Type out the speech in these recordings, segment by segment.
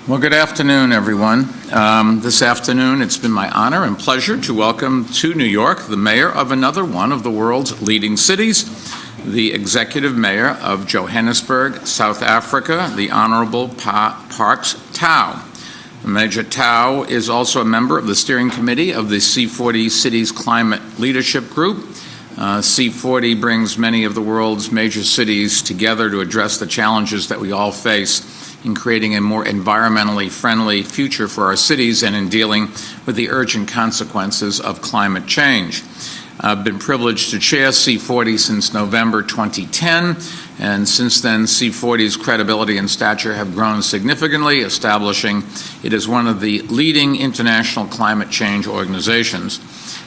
Well, good afternoon, everyone. This afternoon, it's been my honor and pleasure to welcome to New York the mayor of another one of the world's leading cities, the executive mayor of Johannesburg, South Africa, the Honorable Parks Tau. Major Tau is also a member of the steering committee of the C40 Cities Climate Leadership Group. C40 brings many of the world's major cities together to address the challenges that we all face in creating a more environmentally friendly future for our cities and in dealing with the urgent consequences of climate change. I've been privileged to chair C40 since November 2010, and since then C40's credibility and stature have grown significantly, establishing it as one of the leading international climate change organizations.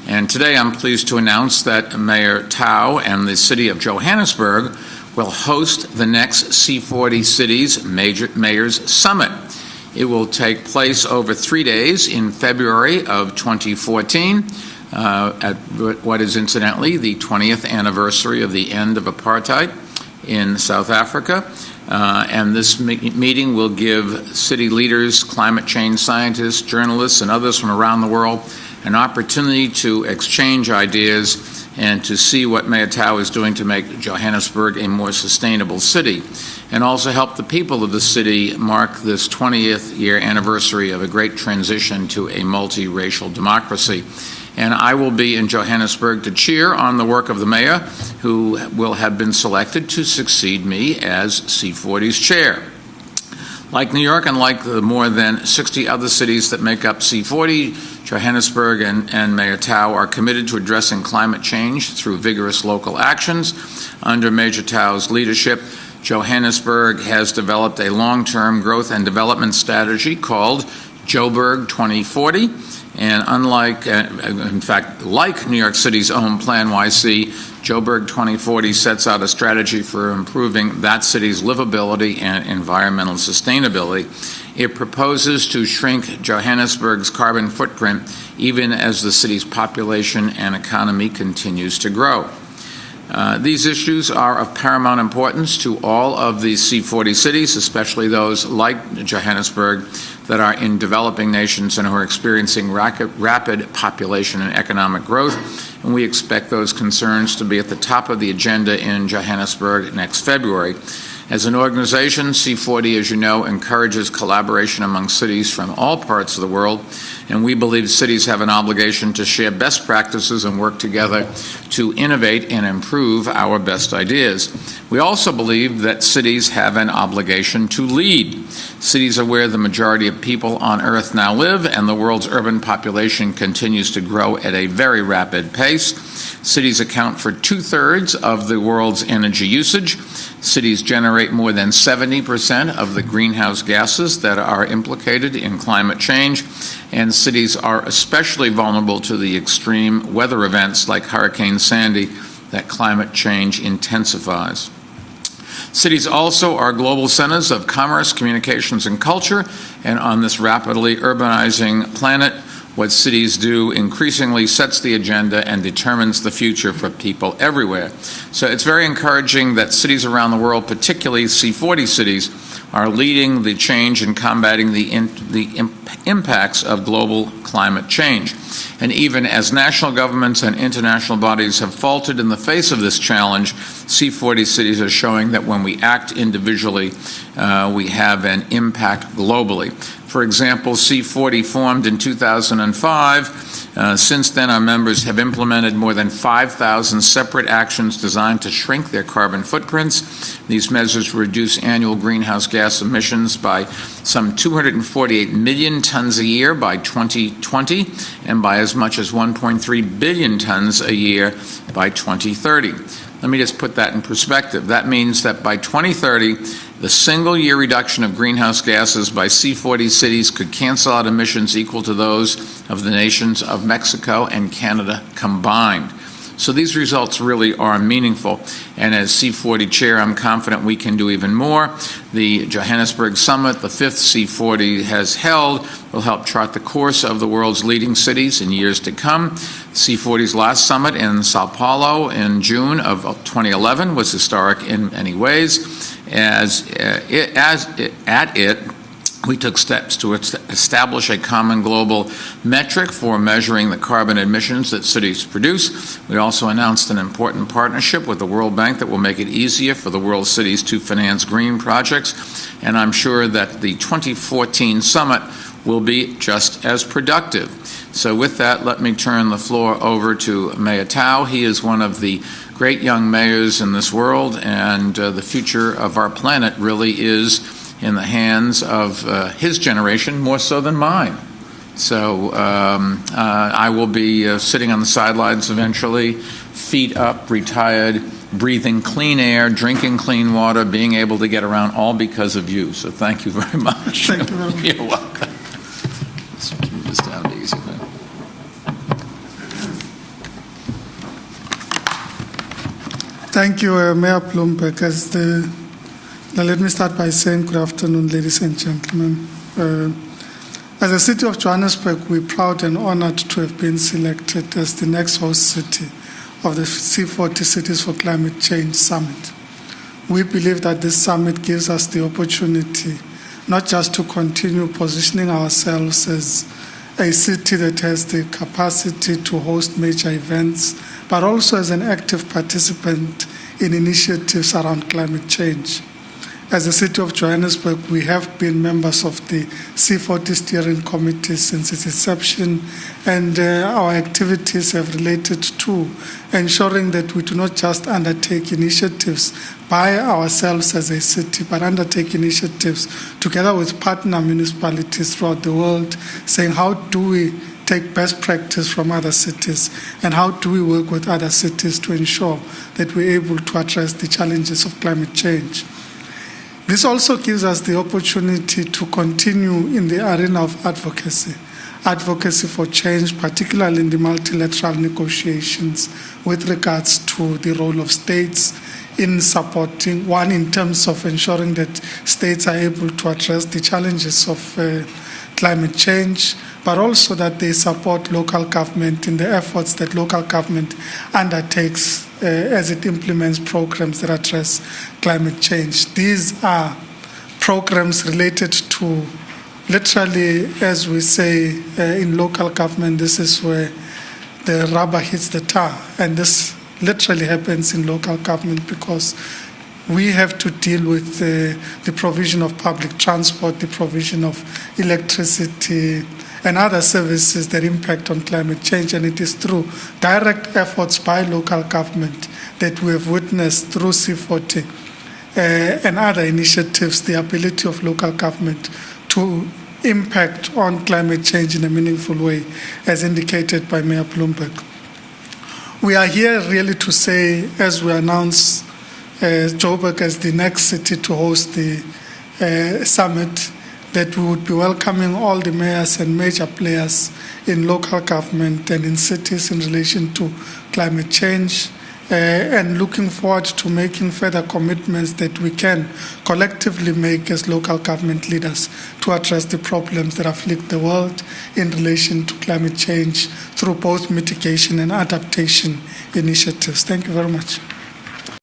And today I'm pleased to announce that Mayor Tau and the city of Johannesburg will host the next C40 Cities Mayors Summit. It will take place over 3 days in February of 2014, at what is incidentally the 20th anniversary of the end of apartheid in South Africa. And this meeting will give city leaders, climate change scientists, journalists, and others from around the world an opportunity to exchange ideas and to see what Mayor Tau is doing to make Johannesburg a more sustainable city, and also help the people of the city mark this 20th year anniversary of a great transition to a multiracial democracy. And I will be in Johannesburg to cheer on the work of the mayor, who will have been selected to succeed me as C40's chair. Like New York and like the more than 60 other cities that make up C40, Johannesburg and Mayor Tau are committed to addressing climate change through vigorous local actions. Under Major Tau's leadership, Johannesburg has developed a long-term growth and development strategy called Joburg 2040. And unlike, in fact, like New York City's own Plan YC, Joburg 2040 sets out a strategy for improving that city's livability and environmental sustainability. It proposes to shrink Johannesburg's carbon footprint even as the city's population and economy continues to grow. These issues are of paramount importance to all of the C40 cities, especially those like Johannesburg that are in developing nations and who are experiencing rapid population and economic growth. And we expect those concerns to be at the top of the agenda in Johannesburg next February. As an organization, C40, as you know, encourages collaboration among cities from all parts of the world, and we believe cities have an obligation to share best practices and work together to innovate and improve our best ideas. We also believe that cities have an obligation to lead. Cities are where the majority of people on Earth now live, and the world's urban population continues to grow at a very rapid pace. Cities account for 2/3 of the world's energy usage. Cities generate more than 70% of the greenhouse gases that are implicated in climate change, and cities are especially vulnerable to the extreme weather events like Hurricane Sandy that climate change intensifies. Cities also are global centers of commerce, communications, and culture, and on this rapidly urbanizing planet, what cities do increasingly sets the agenda and determines the future for people everywhere. So it's very encouraging that cities around the world, particularly C40 cities, are leading the change in combating the impacts of global climate change. And even as national governments and international bodies have faltered in the face of this challenge, C40 cities are showing that when we act individually, we have an impact globally. For example, C40 formed in 2005. Since then, our members have implemented more than 5,000 separate actions designed to shrink their carbon footprints. These measures reduce annual greenhouse gas emissions by some 248 million tons a year by 2020 and by as much as 1.3 billion tons a year by 2030. Let me just put that in perspective. That means that by 2030, the single-year reduction of greenhouse gases by C40 cities could cancel out emissions equal to those of the nations of Mexico and Canada combined. So these results really are meaningful, and as C40 chair, I'm confident we can do even more. The Johannesburg Summit, the 5th C40 has held, will help chart the course of the world's leading cities in years to come. C40's last summit in Sao Paulo in June of 2011 was historic in many ways. At it, We took steps to establish a common global metric for measuring the carbon emissions that cities produce. We also announced an important partnership with the World Bank that will make it easier for the world's cities to finance green projects. And I'm sure that the 2014 summit will be just as productive. So with that, let me turn the floor over to Mayor Tao. He is one of the great young mayors in this world, and the future of our planet really is in the hands of his generation, more so than mine. So I will be sitting on the sidelines eventually, feet up, retired, breathing clean air, drinking clean water, being able to get around, all because of you. So thank you very much. Thank you very much. You're welcome. Let's move this down easy. Thank you, Mayor Bloomberg. Now let me start by saying good afternoon, ladies and gentlemen. As a city of Johannesburg, we're proud and honored to have been selected as the next host city of the C40 Cities for Climate Change Summit. We believe that this summit gives us the opportunity not just to continue positioning ourselves as a city that has the capacity to host major events, but also as an active participant in initiatives around climate change. As a city of Johannesburg, we have been members of the C40 Steering Committee since its inception, and our activities have related to ensuring that we do not just undertake initiatives by ourselves as a city, but undertake initiatives together with partner municipalities throughout the world, saying how do we take best practice from other cities and how do we work with other cities to ensure that we're able to address the challenges of climate change. This also gives us the opportunity to continue in the arena of advocacy for change, particularly in the multilateral negotiations with regards to the role of states in supporting, one, in terms of ensuring that states are able to address the challenges of climate change, but also that they support local government in the efforts that local government undertakes as it implements programs that address climate change. These are programs related to, literally, as we say in local government, this is where the rubber hits the tar, and this literally happens in local government because we have to deal with the provision of public transport, the provision of electricity, and other services that impact on climate change. And it is through direct efforts by local government that we have witnessed through C40 and other initiatives the ability of local government to impact on climate change in a meaningful way, as indicated by Mayor Bloomberg. We are here really to say, as we announce Joburg as the next city to host the summit, that we would be welcoming all the mayors and major players in local government and in cities in relation to climate change, and looking forward to making further commitments that we can collectively make as local government leaders to address the problems that afflict the world in relation to climate change through both mitigation and adaptation initiatives. Thank you very much.